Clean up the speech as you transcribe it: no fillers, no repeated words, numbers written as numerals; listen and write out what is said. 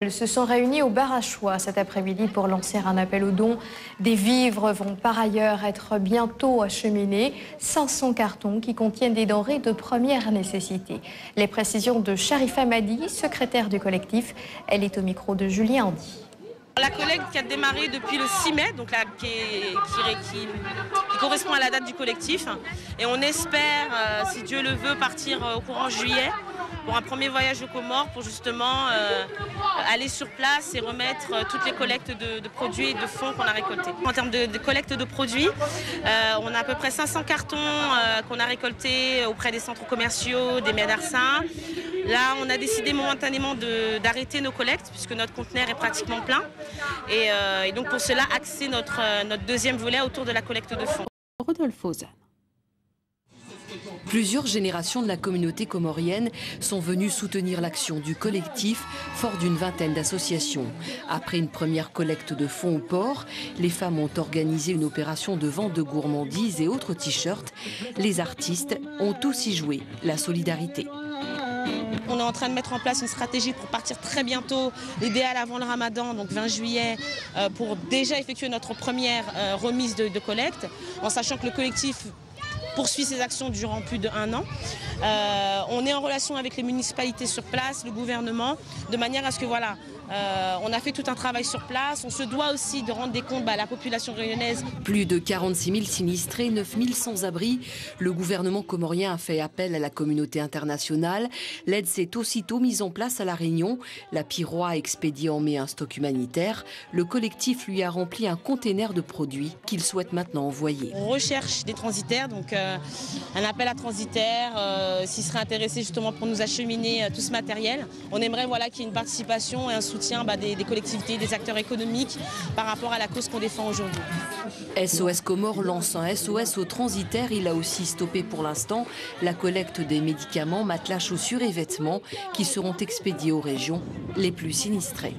Ils se sont réunis au bar à choix cet après-midi pour lancer un appel aux dons. Des vivres vont par ailleurs être bientôt acheminés. 500 cartons qui contiennent des denrées de première nécessité. Les précisions de Sharifa Madi, secrétaire du collectif. Elle est au micro de Julien Andy. La collecte qui a démarré depuis le 6 mai, donc là, qui correspond à la date du collectif. Et on espère, si Dieu le veut, partir au courant juillet pour un premier voyage aux Comores pour justement aller sur place et remettre toutes les collectes de produits et de fonds qu'on a récoltés. En termes de collecte de produits, on a à peu près 500 cartons qu'on a récoltés auprès des centres commerciaux, des médecins. Là, on a décidé momentanément d'arrêter nos collectes puisque notre conteneur est pratiquement plein. Et donc pour cela, axer notre deuxième volet autour de la collecte de fonds. Rodolphe Ozanne. Plusieurs générations de la communauté comorienne sont venues soutenir l'action du collectif, fort d'une vingtaine d'associations. Après une première collecte de fonds au port, les femmes ont organisé une opération de vente de gourmandises et autres t-shirts. Les artistes ont aussi joué la solidarité. On est en train de mettre en place une stratégie pour partir très bientôt, l'idéal avant le Ramadan, donc 20 juillet, pour déjà effectuer notre première remise de collecte, en sachant que le collectif poursuit ses actions durant plus d'1 an. On est en relation avec les municipalités sur place, le gouvernement, de manière à ce que voilà, on a fait tout un travail sur place. On se doit aussi de rendre des comptes à la population réunionnaise. Plus de 46 000 sinistrés, 9 000 sans-abri. Le gouvernement comorien a fait appel à la communauté internationale. L'aide s'est aussitôt mise en place à La Réunion. La Piroie a expédié en mai un stock humanitaire. Le collectif lui a rempli un container de produits qu'il souhaite maintenant envoyer. On recherche des transitaires, donc un appel à transitaires, s'ils seraient intéressés justement pour nous acheminer tout ce matériel. On aimerait voilà, qu'il y ait une participation et un soutien des collectivités, des acteurs économiques par rapport à la cause qu'on défend aujourd'hui. SOS Comores lance un SOS aux transitaires. Il a aussi stoppé pour l'instant la collecte des médicaments, matelas, chaussures et vêtements qui seront expédiés aux régions les plus sinistrées.